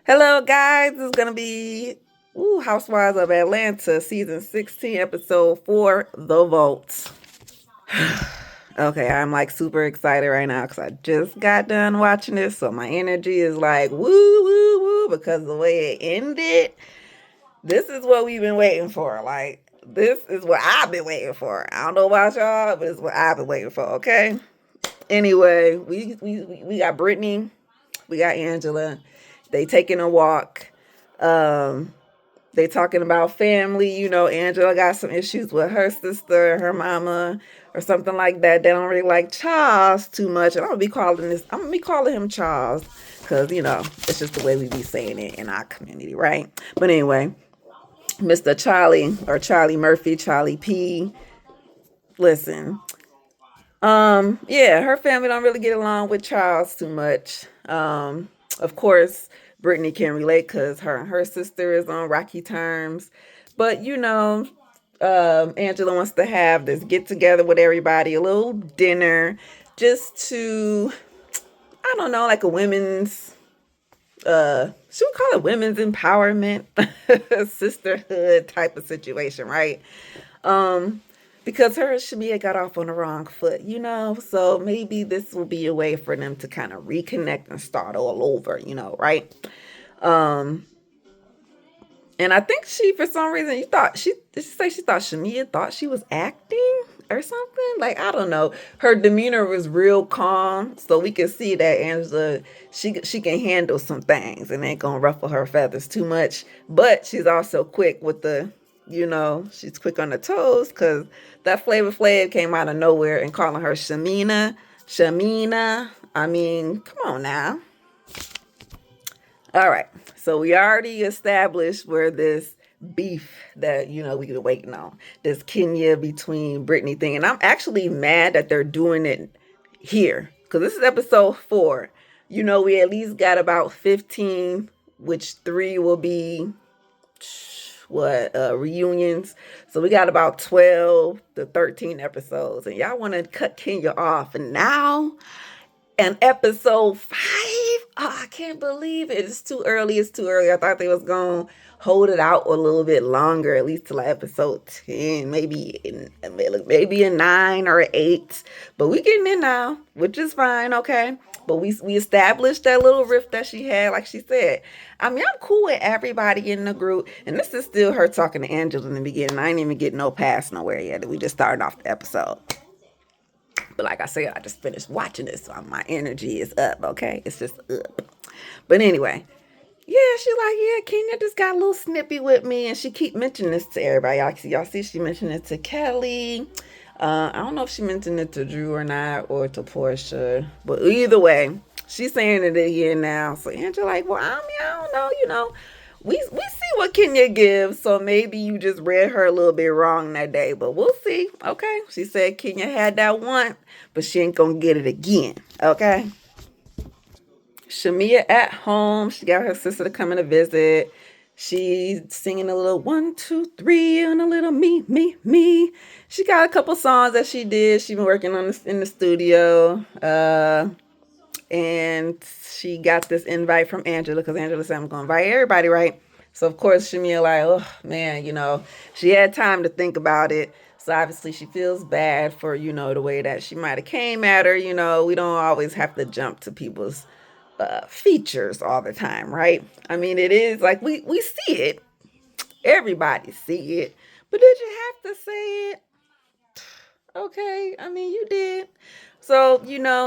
Hello, guys. This is going to be Housewives of Atlanta, season 16, episode 4, The Vault. Okay, I'm like super excited right now because I just got done watching this. So my energy is like woo, woo, woo, because the way it ended, this is what we've been waiting for. Like, this is what I've been waiting for. I don't know about y'all, but it's what I've been waiting for, okay? Anyway, we got Brittany, we got Angela. They taking a walk. Um, they talking about family. Angela got some issues with her sister, her mama, or something like that. They don't really like Charles too much. And I'm gonna be calling him Charles because it's just the way we be saying it in our community, right? But anyway, Mr. Charlie or Charlie Murphy, Charlie P. Listen, yeah, her family don't really get along with Charles too much. Of course, Brittany can relate because her sister is on rocky terms. But Angela wants to have this get together with everybody, a little dinner, just to, I don't know, like a women's, should we call it women's empowerment, sisterhood type of situation, right? Um, because her and Shamia got off on the wrong foot. So maybe this will be a way for them to kind of reconnect and start all over, right? Um, and I think for some reason, did she say she thought Shamia thought she was acting or something? Like, I don't know. Her demeanor was real calm, so we can see that Angela, she can handle some things and ain't gonna ruffle her feathers too much. But she's also quick with she's quick on the toes because that Flavor Flav came out of nowhere and calling her Shamina. I mean, come on now. All right. So we already established where this beef that we've been waiting on. This Kenya between Brittany thing. And I'm actually mad that they're doing it here. Because this is episode 4. We at least got about 15, which 3 will be reunions. So we got about 12 to 13 episodes. And y'all want to cut Kenya off. And now and episode 5. Oh, I can't believe it. It's too early. It's too early. I thought they was going to hold it out a little bit longer, at least to like episode 10, maybe a 9 or 8. But we getting in now, which is fine, okay? But we established that little rift that she had, like she said. I mean, I'm cool with everybody in the group. And this is still her talking to Angela in the beginning. I ain't even getting no pass nowhere yet. We just started off the episode. But like I said, I just finished watching this, so my energy is up, okay? It's just up. But anyway, yeah, she like, yeah, Kenya just got a little snippy with me, and she keep mentioning this to everybody. Y'all see she mentioned it to Kelly. I don't know if she mentioned it to Drew or not, or to Portia. But either way, she's saying it again now. So Angela like, well, I don't know. We see what Kenya gives, so maybe you just read her a little bit wrong that day, but we'll see. Okay, she said Kenya had that one, but she ain't gonna get it again. Okay. Shamia at home. She got her sister to come in to visit. She's singing a little 1, 2, 3 and a little me, me, me. She got a couple songs that she did. She been working on this in the studio. And she got this invite from Angela because Angela said, I'm going to invite everybody, right? So, of course, Shamia like, oh, man, she had time to think about it. So, obviously, she feels bad for, the way that she might have came at her. We don't always have to jump to people's features all the time, right? I mean, it is like we see it. Everybody see it. But did you have to say it? Okay, I mean, you did. So,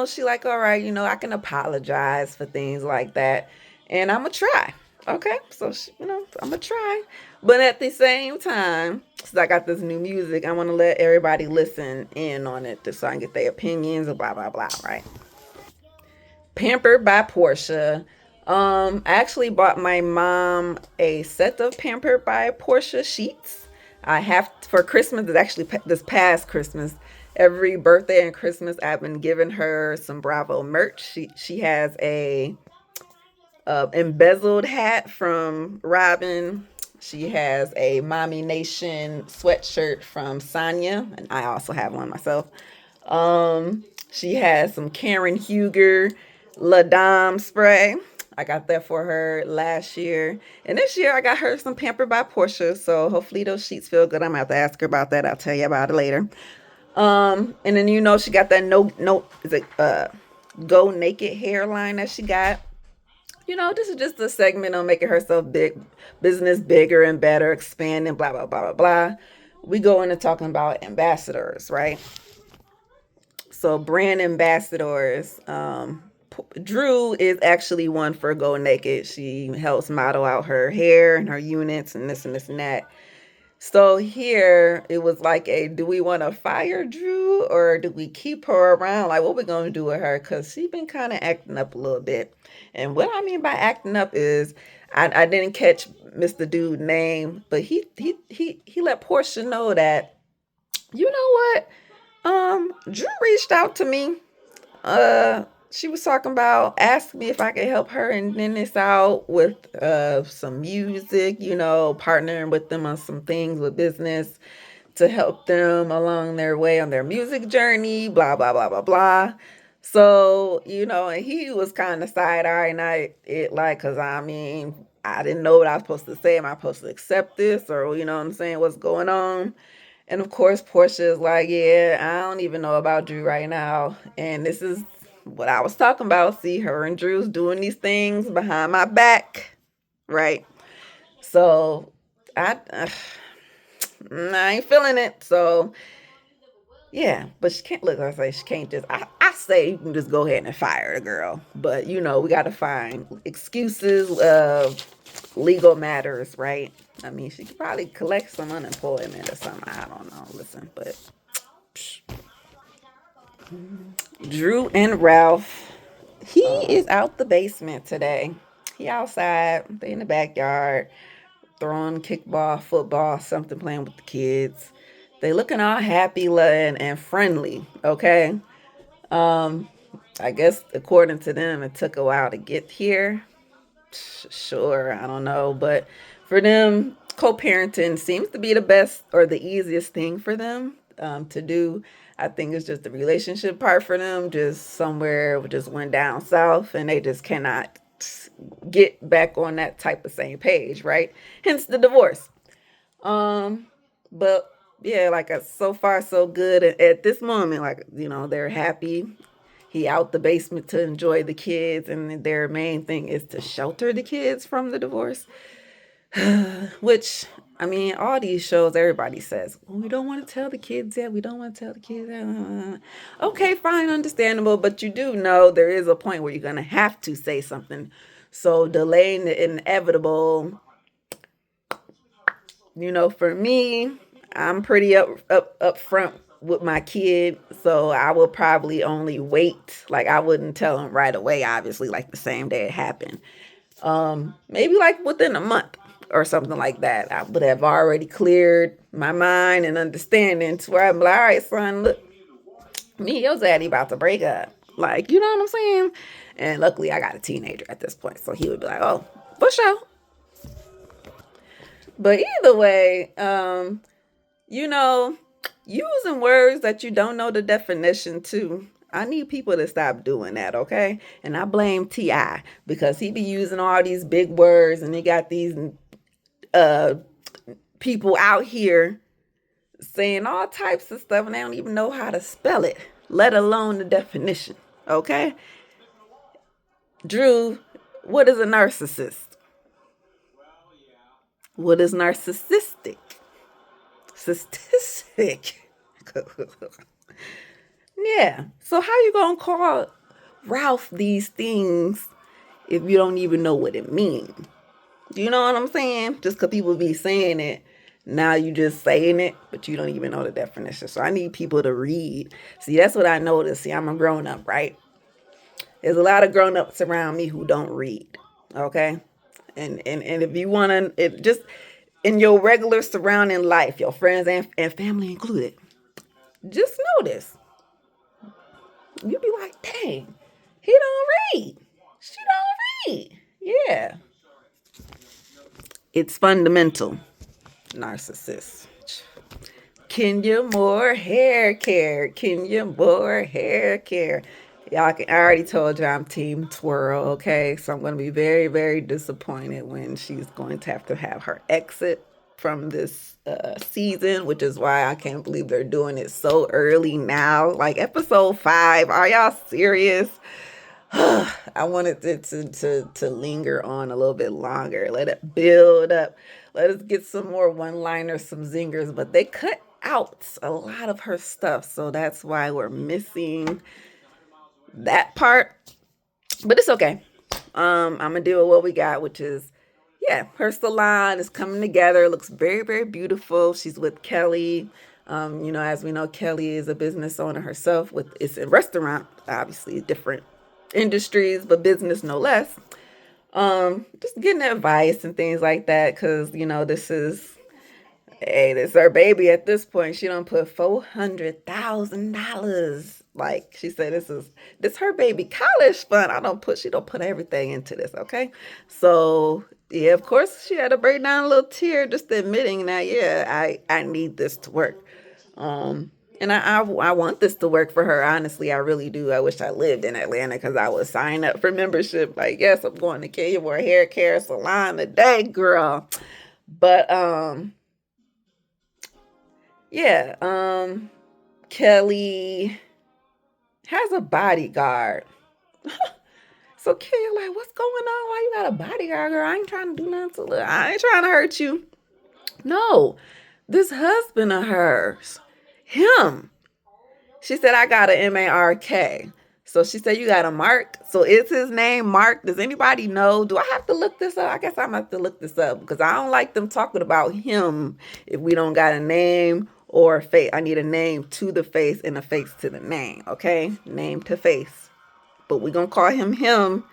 she like, all right, I can apologize for things like that. And I'm going to try. Okay, so, I'm going to try. But at the same time, since I got this new music, I want to let everybody listen in on it so I can get their opinions and blah, blah, blah, right? Pampered by Portia. I actually bought my mom a set of Pampered by Portia sheets. I have for Christmas. It's actually this past Christmas. Every birthday and Christmas, I've been giving her some Bravo merch. She has a embezzled hat from Robin. She has a Mommy Nation sweatshirt from Sonya, and I also have one myself. She has some Karen Huger La Dame spray. I got that for her last year. And this year I got her some Pampered by Portia. So hopefully those sheets feel good. I'm gonna have to ask her about that. I'll tell you about it later. And then she got that no is it go naked hairline that she got. This is just a segment on making herself big, business bigger and better, expanding, blah blah blah blah blah. We go into talking about ambassadors, right? So brand ambassadors. Drew is actually one for Go Naked. She helps model out her hair and her units and this and this and that. So here it was like do we want to fire Drew or do we keep her around? Like what we gonna do with her? Cause she been kind of acting up a little bit. And what I mean by acting up is I didn't catch Mr. Dude's name, but he let Portia know that, you know what? Drew reached out to me. She was talking about asking me if I could help her and then this out with some music, partnering with them on some things with business to help them along their way on their music journey, blah blah blah blah blah. So, and he was kind of side-eyeing it like, cause I mean, I didn't know what I was supposed to say. Am I supposed to accept this, or you know what I'm saying, what's going on? And of course, Portia is like, yeah, I don't even know about Drew right now. And this is what I was talking about. See, her and Drew's doing these things behind my back, right? So I ain't feeling it. So yeah, but she can't look. I say she can't just. I say you can just go ahead and fire the girl, but we got to find excuses of legal matters, right? I mean, she could probably collect some unemployment or something. I don't know. Listen, but Drew and Ralph, he is out the basement today. He outside. They in the backyard throwing kickball, football, something, playing with the kids. They looking all happy and friendly. Okay. Um, I guess according to them, it took a while to get here. Sure, I don't know, but for them, co-parenting seems to be the best or the easiest thing for them to do. I think it's just the relationship part for them, just somewhere just went down south, and they just cannot get back on that type of same page, right? Hence the divorce. Um, but yeah, like so far so good at this moment. Like they're happy. He out the basement to enjoy the kids, and their main thing is to shelter the kids from the divorce. Which, I mean, all these shows, everybody says, well, we don't want to tell the kids yet. We don't want to tell the kids yet. Okay, fine, understandable. But you do know there is a point where you're going to have to say something. So delaying the inevitable, for me, I'm pretty up front with my kid, so I will probably only wait. Like I wouldn't tell him right away, obviously, like the same day it happened. Maybe like within a month or something like that. I would have already cleared my mind and understanding to where I'm like, all right, son, look, me and your daddy about to break up. Like, you know what I'm saying? And luckily I got a teenager at this point, so he would be like, oh, for sure. But either way, you know, using words that you don't know the definition to. I need people to stop doing that, okay? And I blame T.I. because he be using all these big words and he got these uh people out here saying all types of stuff and they don't even know how to spell it, let alone the definition, okay? Drew, what is a narcissist? What is narcissistic? Statistic. Yeah. So how you gonna call Ralph these things if you don't even know what it means? You know what I'm saying? Just because people be saying it, now you just saying it, but you don't even know the definition. So I need people to read. See, that's what I noticed. See, I'm a grown up, right? There's a lot of grown ups around me who don't read. Okay. And if you wanna just in your regular surrounding life, your friends and family included, just notice. You be like, dang, he don't read. She don't read. Yeah. It's fundamental. Narcissist. Kenya Moore hair care. Kenya Moore hair care. I already told you I'm team twirl, okay? So I'm going to be very, very disappointed when she's going to have her exit from this season, which is why I can't believe they're doing it so early now. Like episode 5, are y'all serious? I wanted it to linger on a little bit longer. Let it build up. Let us get some more one-liners, some zingers, but they cut out a lot of her stuff, so that's why we're missing that part. But it's okay. I'm gonna deal with what we got, which is, yeah, her salon is coming together. It looks very, very beautiful. She's with Kelly. As we know, Kelly is a business owner herself. It's a restaurant, obviously different industries, but business no less. Just getting advice and things like that, because this is her baby at this point. She don't put $400,000. Like she said, this her baby college fund. She don't put everything into this, okay? So yeah, of course she had to break down a little tear just admitting that, yeah, I need this to work. And I want this to work for her. Honestly, I really do. I wish I lived in Atlanta because I would sign up for membership. Like, yes, I'm going to Kenya for a hair care salon today, girl. But yeah, Kelly has a bodyguard. So Kelly, like, what's going on? Why you got a bodyguard, girl? I ain't trying to do nothing to I ain't trying to hurt you. No, this husband of hers, him. She said, I got a Mark. So she said, you got a Mark? So is his name Mark? Does anybody know? Do I have to look this up? I guess I'm going to have to look this up because I don't like them talking about him if we don't got a name or a face. I need a name to the face and a face to the name, okay? Name to face. But we're going to call him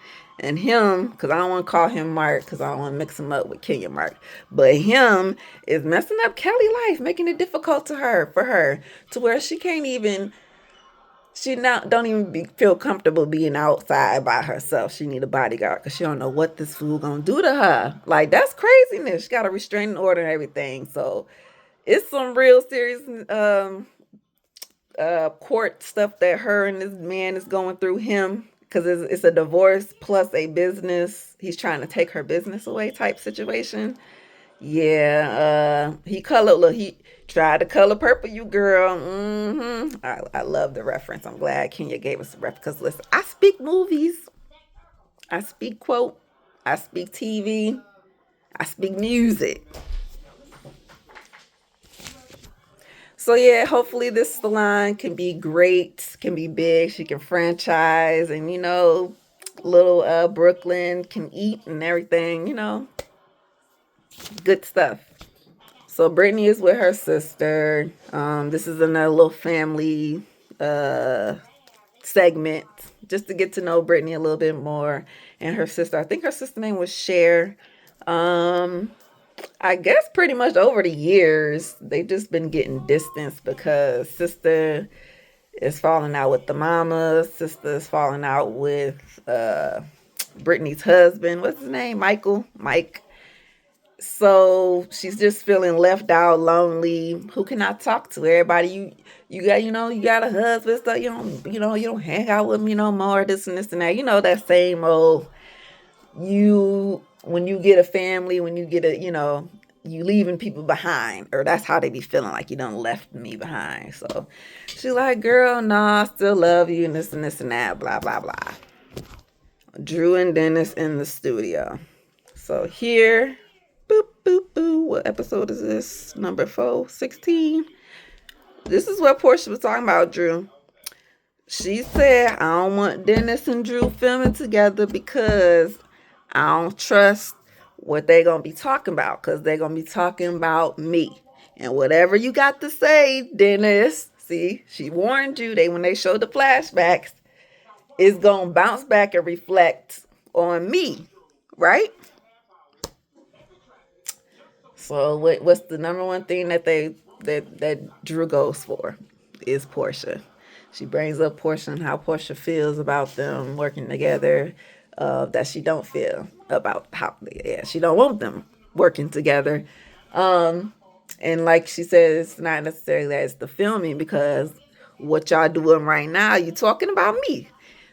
and him, because I don't want to call him Mark because I don't want to mix him up with Kenya Mark. But him is messing up Kelly's life, making it difficult for her to where she can't even, don't even feel comfortable being outside by herself. She need a bodyguard because she don't know what this fool gonna do to her. Like, that's craziness. She got a restraining order and everything. So it's some real serious court stuff that her and this man is going through him, because it's a divorce plus a business. He's trying to take her business away type situation. Yeah, he tried to color purple you, girl. I love the reference. I'm glad Kenya gave us a reference, because listen, I speak movies, I speak quote, I speak TV, I speak music. So yeah, hopefully this salon can be great, can be big. She can franchise, and little Brooklyn can eat and everything. Good stuff. So Brittany is with her sister. This is another little family segment, just to get to know Brittany a little bit more, and her sister. I think her sister name was Cher. I guess pretty much over the years, they've just been getting distance because sister is falling out with the mama. Sister is falling out with Brittany's husband. What's his name? Mike. So she's just feeling left out, lonely. Who can I talk to? Everybody, you got, you got a husband, stuff. You don't hang out with me no more. This and this and that. That same old. When you get a family, when you get you leaving people behind, or that's how they be feeling, like you done left me behind. So she's like, girl, nah, I still love you, and this and that, blah, blah, blah. Drew and Dennis in the studio. So here, boop, boop, boop. What episode is this? Number 416. This is what Portia was talking about, Drew. She said, I don't want Dennis and Drew filming together because I don't trust what they're going to be talking about, because they're going to be talking about me. And whatever you got to say, Dennis, see, she warned you, when they showed the flashbacks, it's going to bounce back and reflect on me, right? So what's the number one thing that Drew goes for is Portia. She brings up Portia and how Portia feels about them working together, that she don't feel about she don't want them working together. And like she said, it's not necessarily that it's the filming, because what y'all doing right now, you talking about me.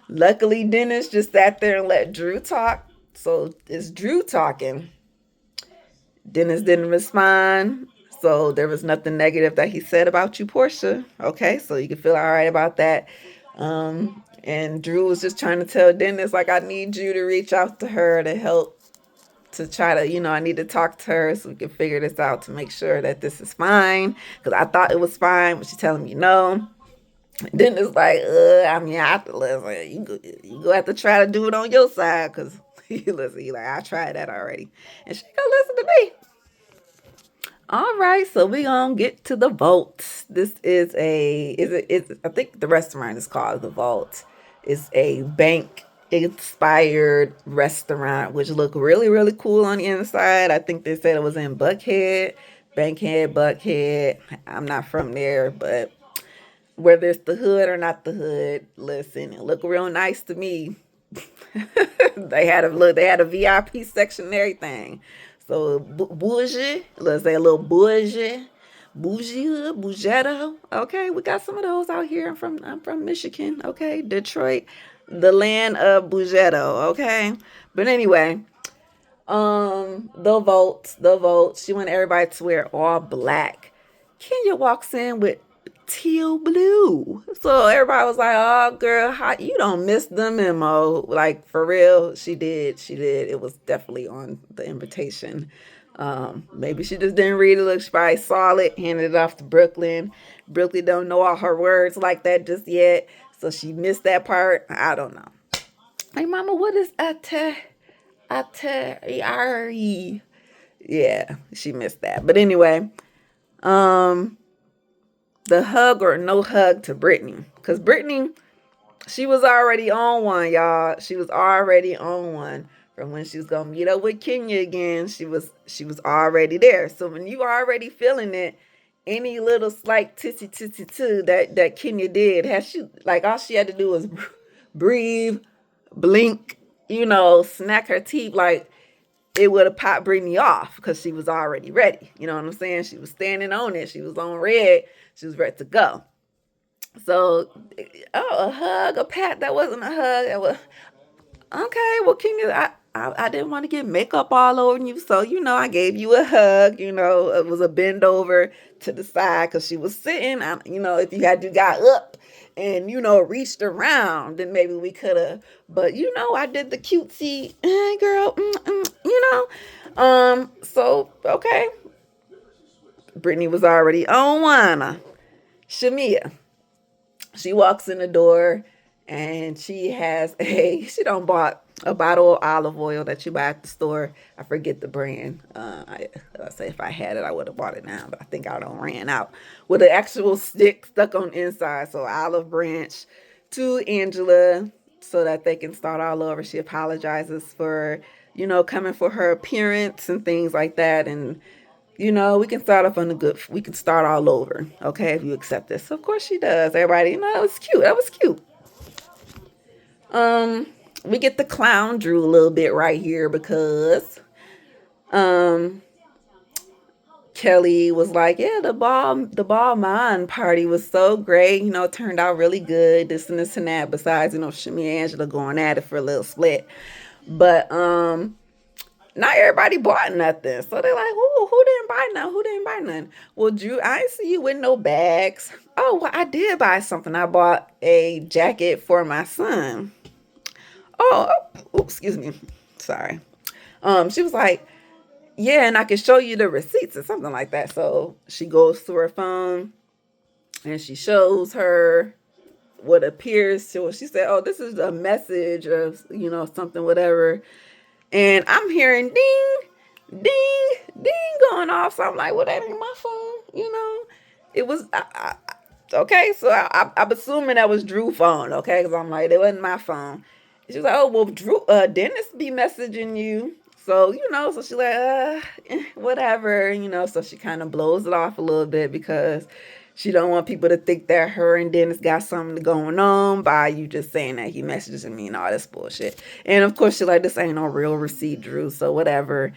Luckily, Dennis just sat there and let Drew talk. So it's Drew talking. Dennis didn't respond. So there was nothing negative that he said about you, Portia. Okay, so you can feel all right about that. And Drew was just trying to tell Dennis, like, I need you to reach out to her to help, to try to, I need to talk to her so we can figure this out to make sure that this is fine. Because I thought it was fine, but she's telling me no. Then it's like, I mean, I have to listen. You go have to try to do it on your side because you like, I tried that already. And she gonna listen to me. All right, so we gonna get to the vault. This is I think the restaurant is called the Vault. It's a bank inspired restaurant which look really, really cool on the inside. I think they said it was in Bankhead, Buckhead. I'm not from there, but whether it's the hood or not the hood, listen, it looked real nice to me. They had a VIP section and everything. So bougie, let's say a little bougie, bougetta. Okay, we got some of those out here. I'm from Michigan. Okay, Detroit, the land of bougetto. Okay, but anyway, the vote. She wanted everybody to wear all black. Kenya walks in with teal blue. So everybody was like, "Oh, girl, how you don't miss the memo?" Like for real, she did. She did. It was definitely on the invitation. Maybe she just didn't read it. Look, she probably saw it, handed it off to Brooklyn. Brooklyn don't know all her words like that just yet, so she missed that part. I don't know. Hey, Mama, what is ate? Yeah, she missed that. But anyway, um, the hug or no hug to Brittany. Because Brittany, she was already on one, y'all. She was already on one. From when she was gonna meet up with Kenya again, she was already there. So when you already feeling it, any little slight tissy that Kenya did, had she like all she had to do was breathe, blink, snack her teeth, like it would have popped Brittany off because she was already ready. You know what I'm saying? She was standing on it. She was on red. She was ready to go. So, a hug, a pat. That wasn't a hug. That was okay. Well, Kenya, I didn't want to get makeup all over you, so I gave you a hug. It was a bend over to the side because she was sitting. If you got up and reached around, then maybe we could have. But I did the cutesy, hey girl, So okay, Brittany was already on one. Shamia, she walks in the door and she don't bought a bottle of olive oil that you buy at the store. I forget the brand. I say if I had it, I would have bought it now, but I think I don't ran out with an actual stick stuck on the inside. So olive branch to Angela so that they can start all over. She apologizes for, coming for her appearance and things like that. And we can start off on the good. We can start all over, okay, if you accept this. So of course she does. Everybody, that was cute. That was cute. We get the clown Drew a little bit right here because um Kelly was like, yeah, the ball mine party was so great. It turned out really good. This and that. Besides, Shimmy and Angela going at it for a little split, but not everybody bought nothing. So they're like, who didn't buy nothing? Who didn't buy nothing? Well, Drew, I ain't see you with no bags. Oh, well, I did buy something. I bought a jacket for my son. Excuse me. Sorry. She was like, yeah, and I can show you the receipts or something like that. So she goes to her phone and she shows her what appears to her. She said, oh, this is a message or, something, whatever. And I'm hearing ding, ding, ding going off. So I'm like, well, that ain't my phone. It was, okay. So I'm assuming that was Drew's phone, okay? Because I'm like, it wasn't my phone. She was like, oh, well, Drew, Dennis be messaging you. So, so she's like, whatever, so she kind of blows it off a little bit because she don't want people to think that her and Dennis got something going on by you just saying that he messages me and all this bullshit. And of course, she's like, this ain't no real receipt, Drew, so whatever.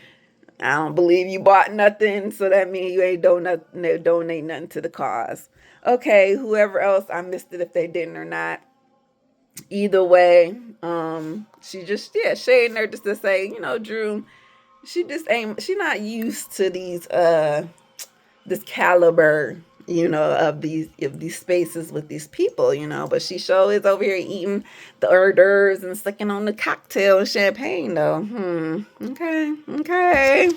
I don't believe you bought nothing, so that means you ain't donate nothing to the cause. Okay, whoever else, I missed it if they didn't or not. either way, she just, yeah, shading her just to say, Drew, she not used to this caliber, of these spaces with these people, but she sure is over here eating the hors d'oeuvres and sucking on the cocktail and champagne though. Okay, okay.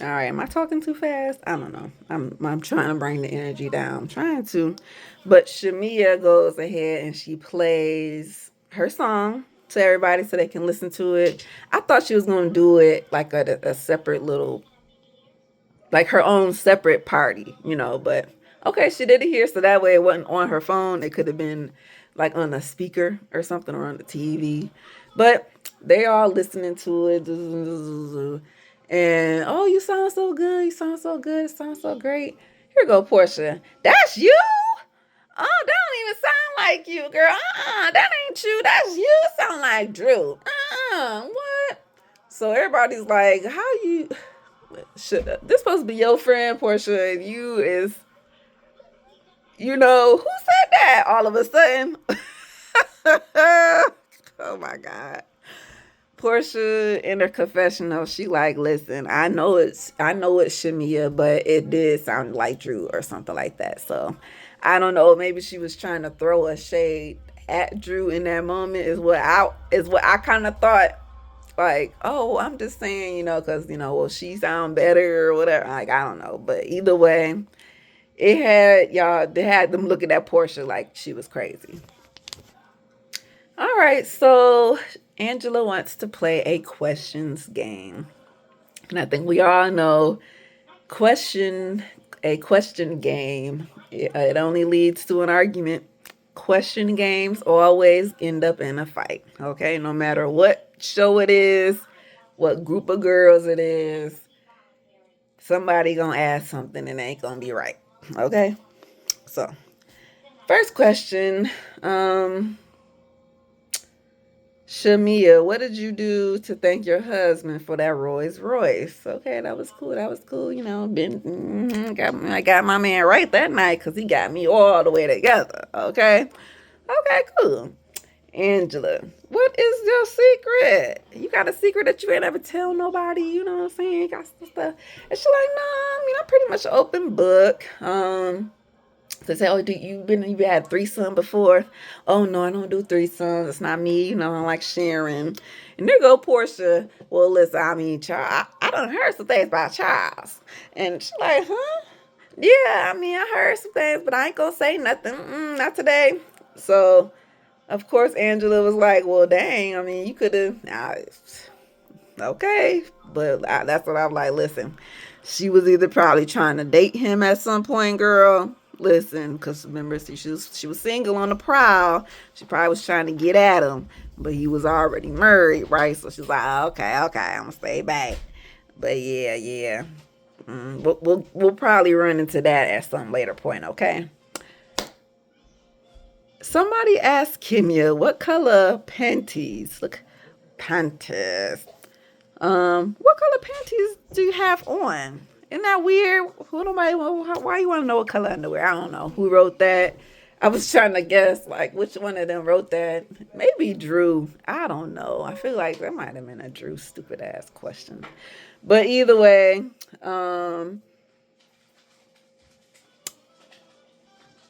All right, am I talking too fast? I don't know. I'm trying to bring the energy down. I'm trying to. But Shamia goes ahead and she plays her song to everybody so they can listen to it. I thought she was going to do it like a separate little, like her own separate party, but okay, she did it here so that way it wasn't on her phone. It could have been like on a speaker or something or on the TV. But they are listening to it. And oh, you sound so good. You sound so good. It sounds so great. Here go Portia. That's you? Oh, that don't even sound like you, girl. That ain't you. That's you. Sound like Drew. What? So everybody's like, how you should this supposed to be your friend, Portia, and you is, who said that all of a sudden? Oh my God. Portia in her confessional, she like, listen, I know it's Shamia, but it did sound like Drew or something like that. So I don't know. Maybe she was trying to throw a shade at Drew in that moment. Is what I kind of thought. Like, oh, I'm just saying, because well, she sound better or whatever. Like, I don't know, but either way, they had them looking at Portia like she was crazy. All right, so Angela wants to play a questions game. And I think we all know a question game, it only leads to an argument. Question games always end up in a fight, okay? No matter what show it is, what group of girls it is, somebody gonna ask something and it ain't gonna be right, okay? So, first question, Shamia, what did you do to thank your husband for that Rolls Royce? Okay, that was cool. That was cool. I got my man right that night because he got me all the way together. Okay, okay, cool. Angela, what is your secret? You got a secret that you ain't ever tell nobody. You know what I'm saying? You got some stuff. And she like, no, I'm pretty much an open book. They say, oh, you had threesome before? Oh no, I don't do threesomes. It's not me. I don't like sharing. And there go Portia. Well, listen, Charles, I done heard some things about Charles. And she's like, huh? Yeah, I heard some things, but I ain't gonna say nothing. Not today. So, of course, Angela was like, well, dang. You could have. Okay, but that's what I'm like. Listen, she was either probably trying to date him at some point, girl. Listen, because remember, see, she was single on the prowl. She probably was trying to get at him, but he was already married, right? So she's like, oh, okay, I'm gonna stay back. But yeah. We'll probably run into that at some later point, okay? Somebody asked Kenya, what color panties? Look, panties. What color panties do you have on? Isn't that weird? Why you want to know what color underwear? I don't know who wrote that. I was trying to guess like which one of them wrote that. Maybe Drew. I don't know. I feel like that might have been a Drew stupid ass question. But either way,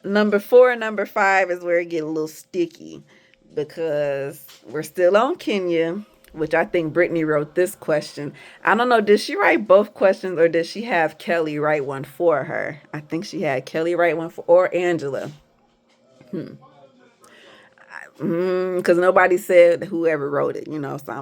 number 4 and number 5 is where it get a little sticky because we're still on Kenya, which I think Brittany wrote this question. I don't know, did she write both questions or did she have Kelly write one for her? I think she had Kelly write one or Angela. Because nobody said whoever wrote it, So I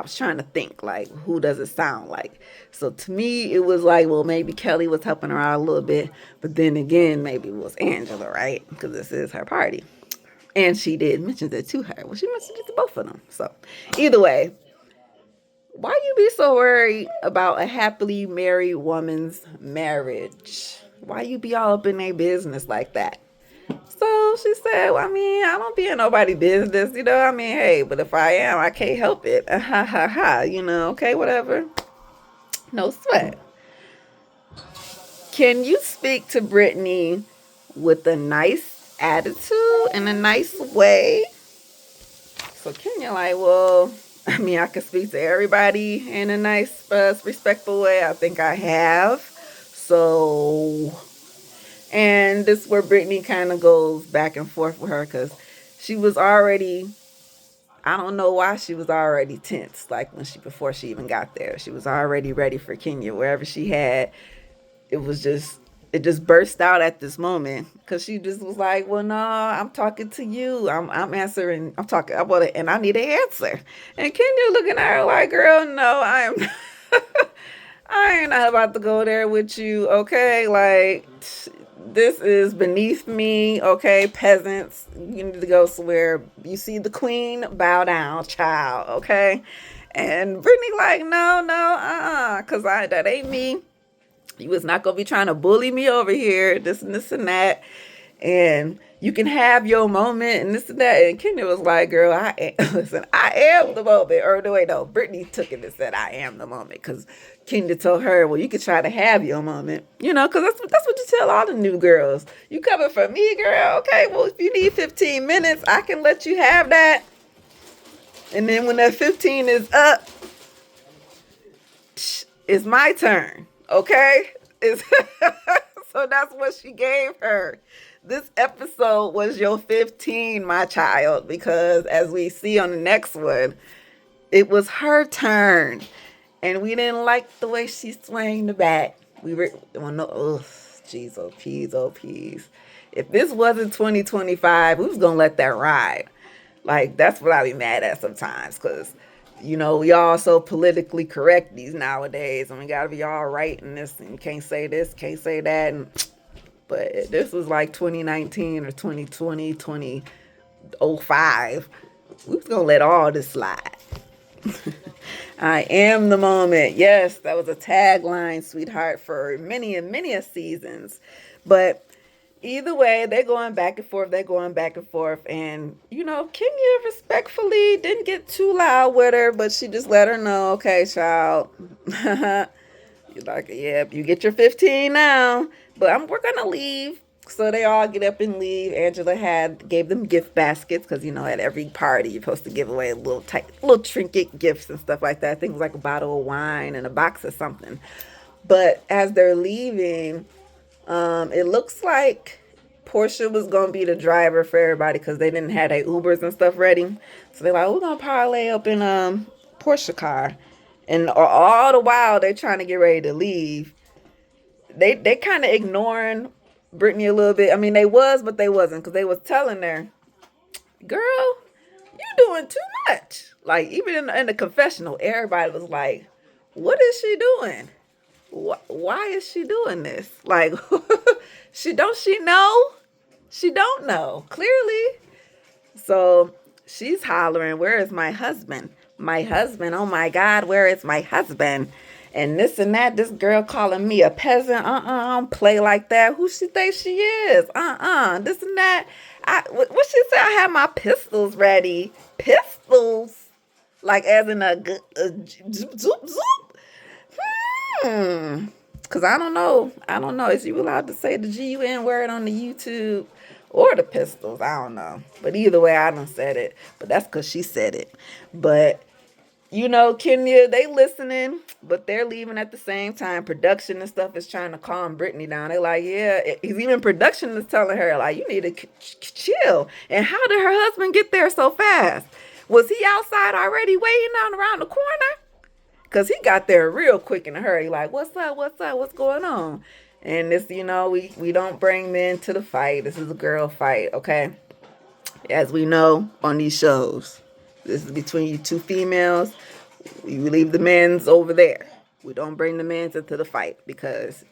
was trying to think like who does it sound like. So to me, it was like, well, maybe Kelly was helping her out a little bit, but then again, maybe it was Angela, right? Because this is her party, and she did mention that to her. Well, she mentioned it to both of them. So either way, why you be so worried about a happily married woman's marriage? Why you be all up in their business like that? So she said, well, I don't be in nobody's business, hey, but if I am, I can't help it. Ha ha ha, okay, whatever. No sweat. Can you speak to Brittany with a nice attitude in a nice way. So Kenya like, well, I mean, I can speak to everybody in a nice, respectful way. I think I have. So, and this is where Brittany kind of goes back and forth with her because she was already, I don't know why she was already tense. Like when before she even got there, she was already ready for Kenya. Wherever she had, it was just, it just burst out at this moment because she just was like, well, no, I'm talking to you. I'm answering. I'm talking. I want to, and I need an answer. And Kenya looking at her like, girl, no, I am. I ain't not about to go there with you. Okay, like this is beneath me. Okay, peasants, you need to go somewhere. You see the queen, bow down, child. Okay, and Brittany like, no, no, cause that ain't me. You was not gonna be trying to bully me over here, this and this and that. And you can have your moment and this and that. And Kenya was like, girl, listen, I am the moment. Or no, wait, no, Brittany took it and said, I am the moment. Because Kenya told her, well, you could try to have your moment. You know, because that's what you tell all the new girls. You coming for me, girl? Okay, well, if you need 15 minutes, I can let you have that. And then when that 15 is up, it's my turn. Okay? So that's what she gave her. This episode was your 15, my child, because as we see on the next one, it was her turn. And we didn't like the way she swung the bat. We were, oh no, oh, jeez, oh, peas, oh, peas. If this wasn't 2025, we was going to let that ride. Like, that's what I be mad at sometimes, because, you know, we all so politically correct these nowadays, and we got to be all right in this, and you can't say this, can't say that, and but this was like 2019 or 2020, 2005. We was going to let all this slide. I am the moment. Yes, that was a tagline, sweetheart, for many and many a seasons. But either way, they're going back and forth. They're going back and forth. And, you know, Kenya respectfully didn't get too loud with her, but she just let her know, okay, child. You're like, yeah, you get your 15 now. But we're going to leave. So they all get up and leave. Angela gave them gift baskets because, you know, at every party you're supposed to give away little trinket gifts and stuff like that. I think it was like a bottle of wine and a box of something. But as they're leaving, it looks like Portia was going to be the driver for everybody because they didn't have their Ubers and stuff ready. So they're like, we're going to parlay up in Portia car. And all the while they're trying to get ready to leave, they kind of ignoring Brittany a little bit. I mean, they was, but they wasn't, because they was telling her, girl, you doing too much. Like, even in the confessional, everybody was like, what is she doing? Why is she doing this? Like, she know? She don't know, clearly. So she's hollering, where is my husband? My husband, oh my God, where is my husband? And this and that, this girl calling me a peasant. I don't play like that. Who she think she is? This and that. What she said? I had my pistols ready. Pistols? Like as in a zoop, zoop, zoop? Because I don't know. Is you allowed to say the G-U-N word on the YouTube? Or the pistols? I don't know. But either way, I done said it. But that's because she said it. But you know, Kenya, they listening, but they're leaving at the same time. Production and stuff is trying to calm Brittany down. They're like, yeah, even production is telling her, like, you need to chill. And how did her husband get there so fast? Was he outside already waiting on around the corner? Because he got there real quick in a hurry. Like, what's up? What's going on? And this, you know, we don't bring men to the fight. This is a girl fight, okay? As we know on these shows. This is between you two females. You leave the men's over there. We don't bring the men's into the fight because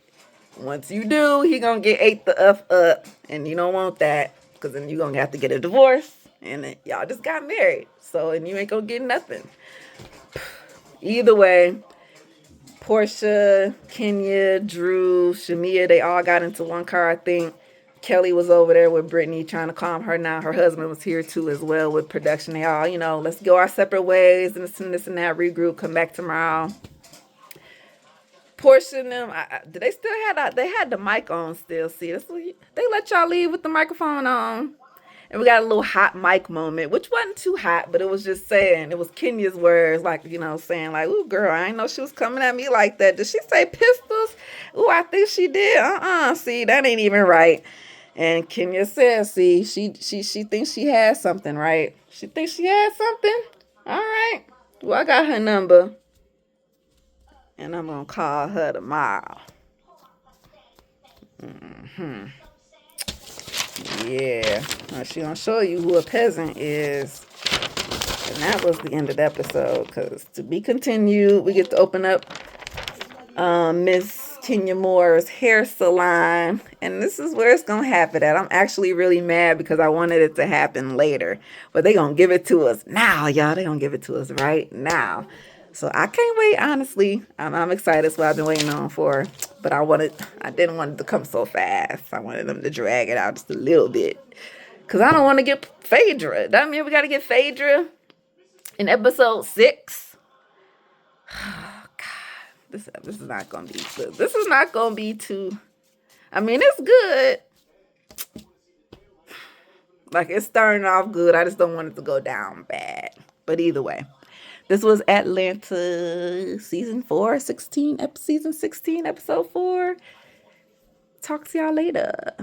once you do, he gonna get ate the up, and you don't want that because then you're gonna have to get a divorce, and then y'all just got married. So and you ain't gonna get nothing. Either way, Portia, Kenya, Drew, Shamia, they all got into one car, I think. Kelly was over there with Brittany trying to calm her down. Her husband was here too as well with production. They all, you know, let's go our separate ways and this and that, regroup, come back tomorrow. Portion them. Did they still had they had the mic on still? See, they let y'all leave with the microphone on. And we got a little hot mic moment, which wasn't too hot, but it was just saying, it was Kenya's words, like, saying, like, ooh, girl, I ain't know she was coming at me like that. Did she say pistols? Ooh, I think she did. See, that ain't even right. And Kenya says, see, she thinks she has something, right? She thinks she has something? All right. Well, I got her number, and I'm going to call her tomorrow. Yeah. Now she gonna show you who a peasant is. And that was the end of the episode. Because to be continued, we get to open up Miss Kenya Moore's hair salon. And this is where it's gonna happen at. I'm actually really mad because I wanted it to happen later. But they gonna give it to us now, y'all. They gonna give it to us right now. So I can't wait, honestly. I'm excited. That's what I've been waiting on for. But I didn't want it to come so fast. I wanted them to drag it out just a little bit. Because I don't want to get Phaedra. That mean we got to get Phaedra in episode 6. Oh, God. This is not going to be good. This is not going to be too... I mean, it's good. Like, it's starting off good. I just don't want it to go down bad. But either way. This was Atlanta season 16, episode 4. Talk to y'all later.